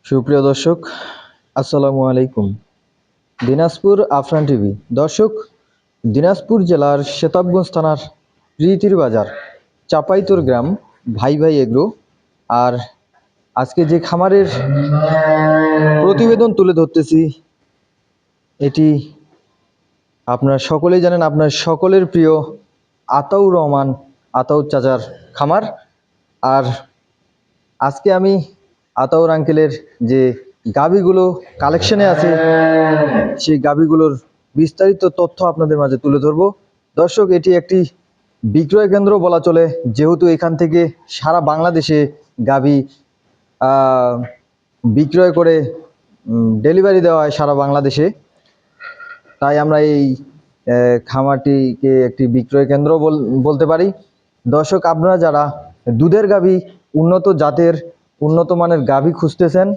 সুপ্রিয় দর্শক, আসসালামু আলাইকুম। দিনাজপুর আফরান টিভি। দর্শক, দিনাজপুর জেলার শেতাবগঞ্জ থানার রীতির বাজার চাপাইতুর গ্রাম ভাই ভাই এগ্রো। আর আজকে যে খামারের প্রতিবেদন তুলে ধরতেছি, এটি আপনারা সকলেই জানেন, আপনার সকলের প্রিয় আতাউর রহমান আতাউর চাচার খামার। আর আজকে আমি আতাউর আঙ্কেলের যে গাভীগুলো কালেকশনে আছে সেই গাভীগুলোর বিস্তারিত তথ্য আপনাদের মাঝে তুলে ধরব। দর্শক, এটি একটি বিক্রয় কেন্দ্র বলা চলে, যেহেতু এখান থেকে সারা বাংলাদেশে গাভী বিক্রয় করে ডেলিভারি দেওয়া হয় সারা বাংলাদেশে। তাই আমরা এই খামারটিকে একটি বিক্রয় কেন্দ্র বলতে পারি। দর্শক, আপনারা যারা দুধের গাভী, উন্নত জাতের উন্নত মানের গাভী খুঁজতেছেন,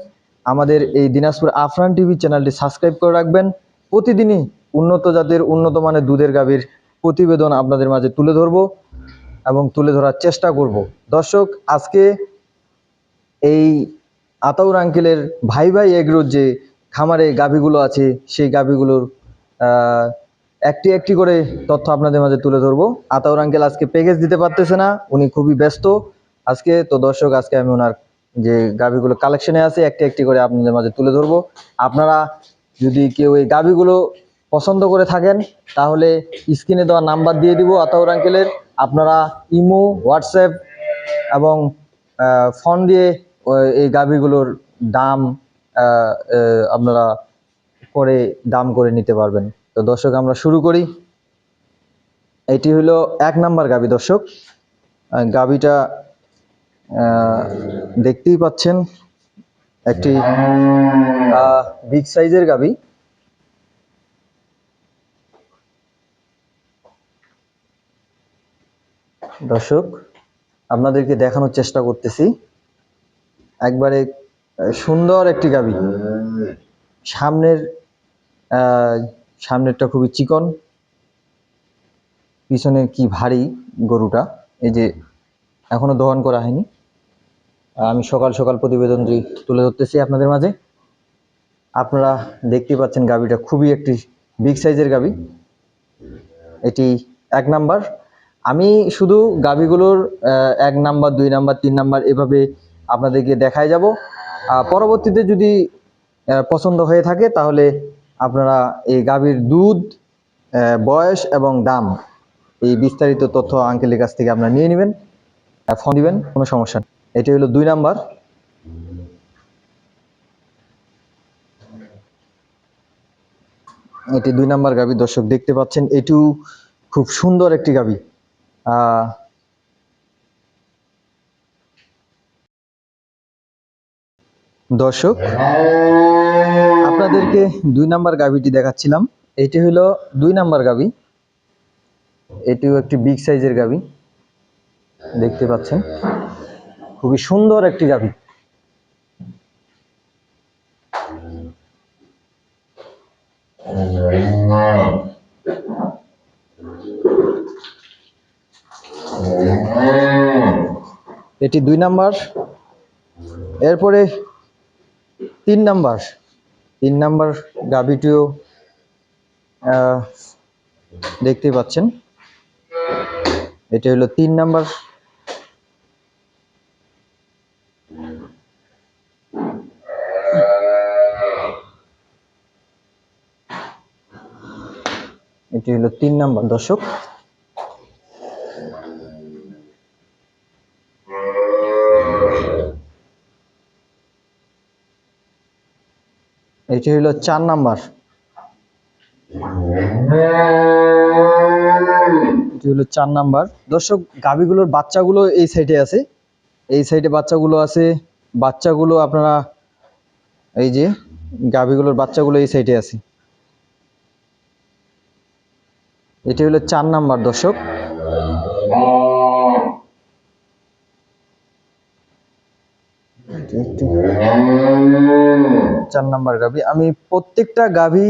আমাদের এই দিনাজপুর আফরান টিভি চ্যানেলটি সাবস্ক্রাইব করে রাখবেন। প্রতিদিনই উন্নত জাতের উন্নত মানের দুধের গাভীর প্রতিবেদন আপনাদের মাঝে তুলে ধরব এবং তুলে ধরার চেষ্টা করব। দর্শক, আজকে এই আতাউর আঙ্কেলের ভাই ভাই এগ্রোর যে খামারে গাভীগুলো আছে সেই গাভীগুলোর একটি একটি করে তথ্য আপনাদের মাঝে তুলে ধরবো। আতাউর আঙ্কেল আজকে প্যাকেজ দিতে পারতেছে না, উনি খুবই ব্যস্ত আজকে। তো দর্শক, আজকে আমি ওনার যে গাভীগুলো কালেকশনে আছে একটি একটি করে আপনাদের মাঝে তুলে ধরবো। আপনারা যদি কেউ এই গাভীগুলো পছন্দ করে থাকেন, তাহলে স্ক্রিনে দেওয়া নাম্বার দিয়ে দিব আতাউর আঙ্কেলের। আপনারা ইমো, হোয়াটসঅ্যাপ এবং ফোন দিয়ে এই গাভীগুলোর দাম আপনারা করে দাম করে নিতে পারবেন। তো দর্শক, আমরা শুরু করি। এটি হলো 1 নাম্বার গাভী। দর্শক, গাভীটা দেখতেই পাচ্ছেন, একটি বিগ সাইজের গাভী। দর্শক, আপনাদেরকে দেখানোর চেষ্টা করতেছি, একবারে সুন্দর একটি গাভী। সামনেরটা খুবই চিকন, পিছনে কি ভারী গরুটা। এই যে এখনো দহন করা হয়নি, আমি সকাল সকাল প্রতিবেদনটি তুলে ধরতেছি আপনাদের মাঝে। আপনারা দেখতে পাচ্ছেন গাভীটা খুবই একটি বিগ সাইজের গাভী। এটি 1 নাম্বার। আমি শুধু গাভীগুলোর 1 নাম্বার, 2 নাম্বার, 3 নাম্বার এভাবে আপনাদেরকে দেখায় যাব। পরবর্তীতে যদি পছন্দ হয়ে থাকে, তাহলে আপনারা এই গাভীর দুধ, বয়স এবং দাম, এই বিস্তারিত তথ্য আঙ্কেলের কাছ থেকে আপনারা নিয়ে নেবেন, ফোন দিবেন, কোনো সমস্যা নেই। এটি হলো 2 নাম্বার। এটি 2 নাম্বার গাভী। দর্শক, দেখতে পাচ্ছেন, এটিও খুব সুন্দর একটি গাভী। দর্শক, আপনাদেরকে 2 নাম্বার গাভীটি দেখাচ্ছিলাম। এটি হলো 2 নাম্বার গাভী। এটিও একটি বিগ সাইজের গাভী, দেখতে পাচ্ছেন, খুবই সুন্দর একটি গাভী। এটি 2 নাম্বার। এরপরে 3 নাম্বার। 3 নাম্বার গাভীটিও দেখতে পাচ্ছেন, এটি হলো 3 নাম্বার। এটি হলো 3 নাম্বার। দর্শক, এটি হলো 4 নাম্বার। এটি হলো 4 নাম্বার। দর্শক, গাভীগুলোর বাচ্চাগুলো এই সাইডে আছে, এই সাইডে বাচ্চাগুলো আছে। বাচ্চাগুলো আপনারা, এই যে গাভীগুলোর বাচ্চাগুলো এই সাইডে আছে। এটি হলো 4 নাম্বার। দর্শক, চার নাম্বার গাভী। আমি প্রত্যেকটা গাভী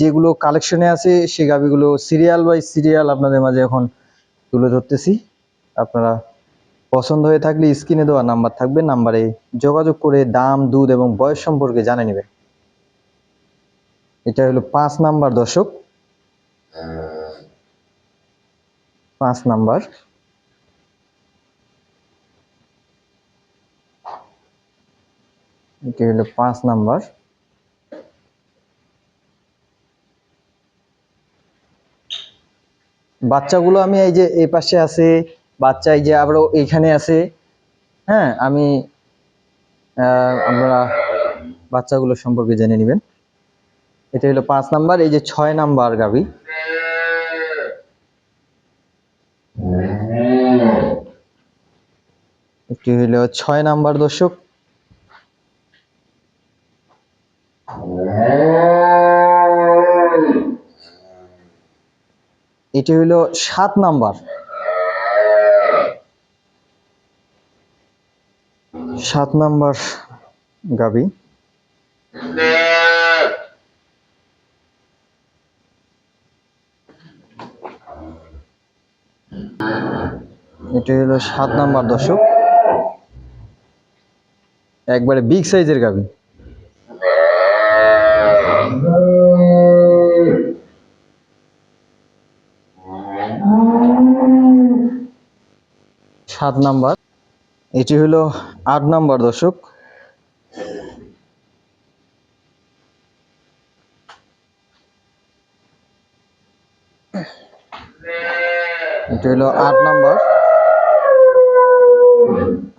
যেগুলো কালেকশনে আছে সেই গাভীগুলো সিরিয়াল বাই সিরিয়াল আপনাদের মাঝে এখন তুলে ধরতেছি। আপনারা পছন্দ হয়ে থাকলে স্ক্রিনে দেওয়া নাম্বার থাকবে, নাম্বারে যোগাযোগ করে দাম, দুধ এবং বয়স সম্পর্কে জানিয়ে নেবেন। এটা হলো 5 নাম্বার দর্শক, 5 নাম্বার। এটা হলো 5 নাম্বার। বাচ্চাগুলো আমি এই যে এই পাশে আছে বাচ্চা, এই যে আবারও এইখানে আছে। হ্যাঁ, আমি আপনারা বাচ্চাগুলো সম্পর্কে জেনে নেবেন। এটা হলো 5 নাম্বার। এই যে 6 নাম্বার গাভী, এটি হলো 6 নাম্বার দর্শক। এটি হলো 7 নাম্বার, 7 নাম্বার গাভী। এটি হলো 7 নাম্বার দর্শক, একবারে বিগ সাইজের গাভী। সাত নাম্বার। এটি হলো 8 নাম্বার দর্শক, এটা হলো 8 নাম্বার,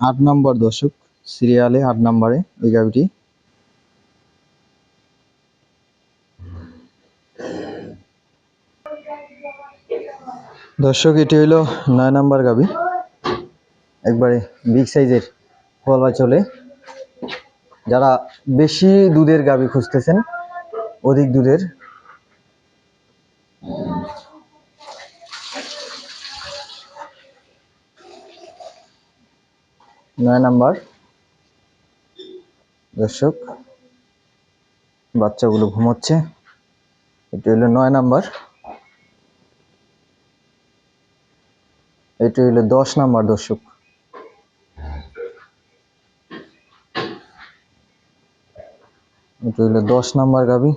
8 নাম্বার দর্শক, সিরিয়ালে 8 নাম্বারে এই গাভীটি। দর্শক এটি হলো 9 নাম্বার গাভী, একবারে বিগ সাইজের বলা চলে। যারা বেশি দুধের গাভী খুঁজতেছেন, অধিক দুধের, 9 নাম্বার দর্শক। বাচ্চাগুলো ঘুমোচ্ছে। এটি হলো 9 নাম্বার। এটি হলো 10 নাম্বার দর্শক, এটি হলো 10 নাম্বার গাভী।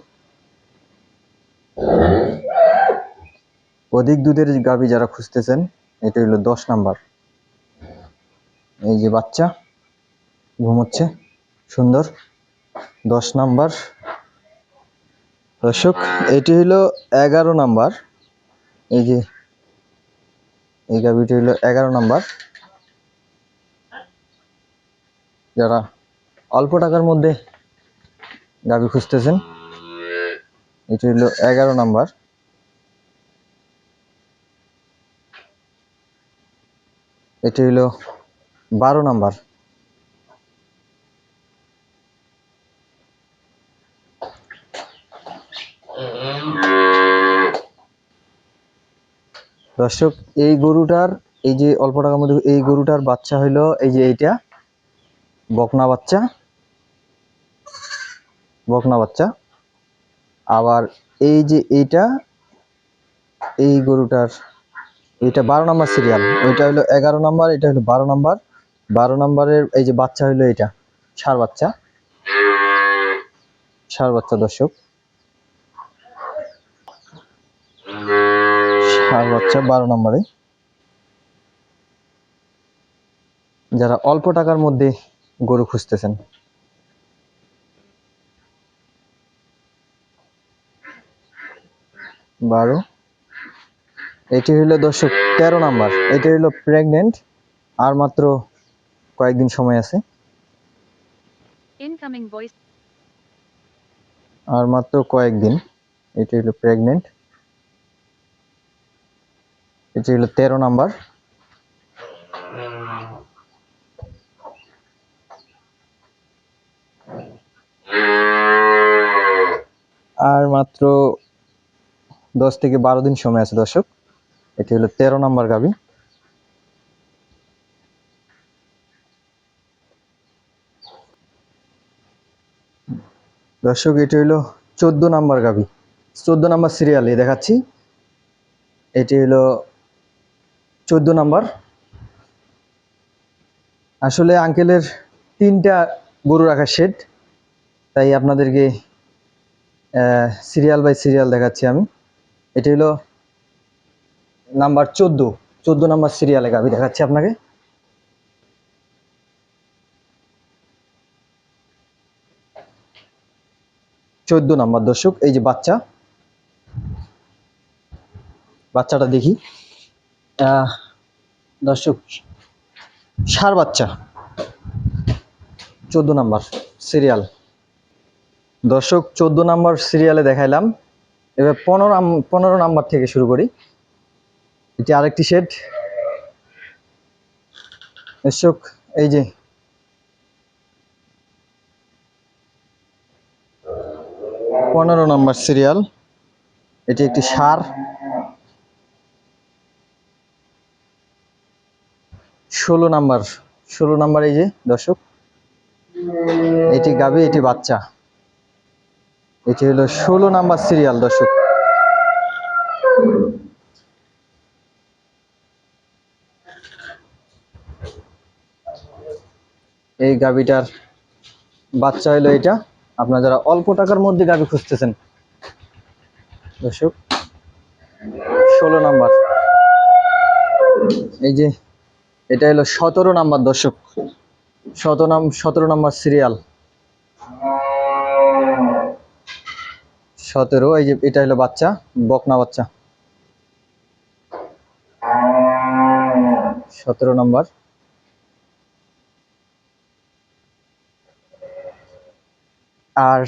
অধিক দুধের গাভী যারা খুঁজতেছেন, এটি হলো 10 নাম্বার। এই যে বাচ্চা ঘুমোচ্ছে সুন্দর, 10 নাম্বার দর্শক। এটি হলো 11 নাম্বার। এই যে এই গাভীটি হলো 11 নাম্বার। যারা অল্প টাকার মধ্যে গাভী খুঁজতেছেন, এটি হলো 11 নাম্বার। এটি হলো 12 নাম্বার। দর্শক এই গরুটার, এই যে অল্প টাকার মধ্যে এই গরুটার বাচ্চা হইলো এই যে এইটা বকনা বাচ্চা, বকনা বাচ্চা। আবার এই যে এইটা, এই গরুটার এটা 12 নাম্বার সিরিয়াল, ওইটা হলো 11 নাম্বার, এটা হলো 12 নাম্বার। 12 নাম্বারের এই যে বাচ্চা হইলো এটা ষাঁড় বাচ্চা, ষাঁড় বাচ্চা দর্শক, ষাঁড় বাচ্চা 12 নাম্বারে। যারা অল্প টাকার মধ্যে গরু খুঁজতেছেন, বারো। এটি হইলো দর্শক 13 নাম্বার। এটি হইলো প্রেগনেন্ট, আর মাত্র কয়েকদিন সময় আছে, আর মাত্র কয়েকদিন। এটি হইলো প্রেগনেন্ট। এটি হলো 13 নাম্বার। আর মাত্র 10 থেকে 12 দিন সময় আছে দর্শক। এটি হলো 13 নাম্বার গাভী। দর্শক এটি হলো 14 নাম্বার গাভী, 14 নাম্বার সিরিয়ালে দেখাচ্ছি। এটি হলো 14 নাম্বার। আসলে আঙ্কেলের 3টা গরু রাখার শেড, তাই আপনাদেরকে সিরিয়াল বাই সিরিয়াল দেখাচ্ছি আমি। এটা হলো নাম্বার 14 নাম্বার সিরিয়ালে গাভী দেখাচ্ছি আপনাকে। চোদ্দ নাম্বার দর্শক, এই যে বাচ্চাটা দেখি। দর্শক ষাঁড় বাচ্চা, 14 নাম্বার সিরিয়াল। দর্শক 14 নাম্বার সিরিয়ালে দেখাইলাম। এবার 15 নাম্বার থেকে শুরু করি। এটি আরেকটি শেড দর্শক, এই যে 15 নাম্বার সিরিয়াল। এটি একটি ষাঁড়। 16 নাম্বার এই যে দর্শক, এটি গাভী, এটি বাচ্চা। এটি হলো 16 নাম্বার সিরিয়াল দর্শক। এই গাভীটার বাচ্চা হলো এটা। আপনারা যারা অল্প টাকার মধ্যে গাভী খুঁজতেছেন দর্শক, 16 নাম্বার। এই যে এটা হলো 17 নাম্বার দর্শক, 17 নাম্বার সিরিয়াল। 17, এই যে এটা হলো বাচ্চা, বকনা বাচ্চা, 17 নাম্বার। আর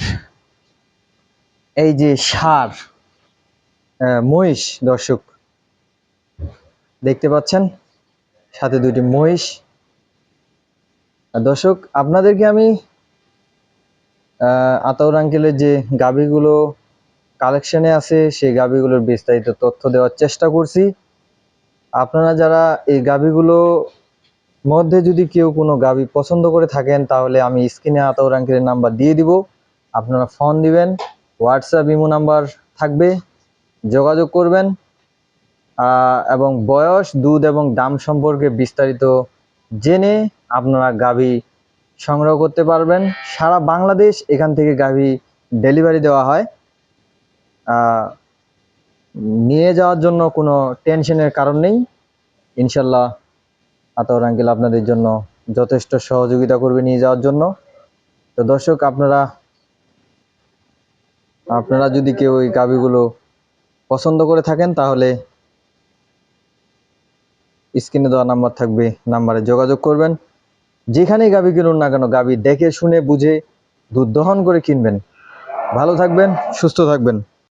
এই যে ষাঁড় মহিষ দর্শক, দেখতে পাচ্ছেন সাথে দুইটি মহিষ। দর্শক আপনাদেরকে আমি আতাউর আঙ্কেলের যে গাভীগুলো কালেকশনে আছে সেই গাভীগুলোর বিস্তারিত তথ্য দেওয়ার চেষ্টা করছি। আপনারা যারা এই গাভীগুলো মধ্যে যদি কেউ কোনো গাভী পছন্দ করে থাকেন, তাহলে আমি স্ক্রিনে আতাউর আঙ্কেলের নাম্বার দিয়ে দিব। আপনারা ফোন দিবেন, হোয়াটসঅ্যাপ ইমো নাম্বার থাকবে, যোগাযোগ করবেন এবং বয়স, দুধ এবং দাম সম্পর্কে বিস্তারিত জেনে আপনারা গাভী সংগ্রহ করতে পারবেন। সারা বাংলাদেশ এখান থেকে গাভী ডেলিভারি দেওয়া হয়। নিয়ে যাওয়ার জন্য কোনো টেনশনের কারণ নেই। ইনশাল্লাহ আতাউর আঙ্কেল আপনাদের জন্য যথেষ্ট সহযোগিতা করবে নিয়ে যাওয়ার জন্য। তো দর্শক আপনারা যদি কেউ এই গাভীগুলো পছন্দ করে থাকেন, তাহলে স্ক্রিনে দেওয়া নাম্বার থাকবে, নাম্বারে যোগাযোগ করবেন। যেখানেই গাভী কিনুন না কেন, গাভী দেখে শুনে বুঝে দুধ দহন করে কিনবেন। ভালো থাকবেন, সুস্থ থাকবেন।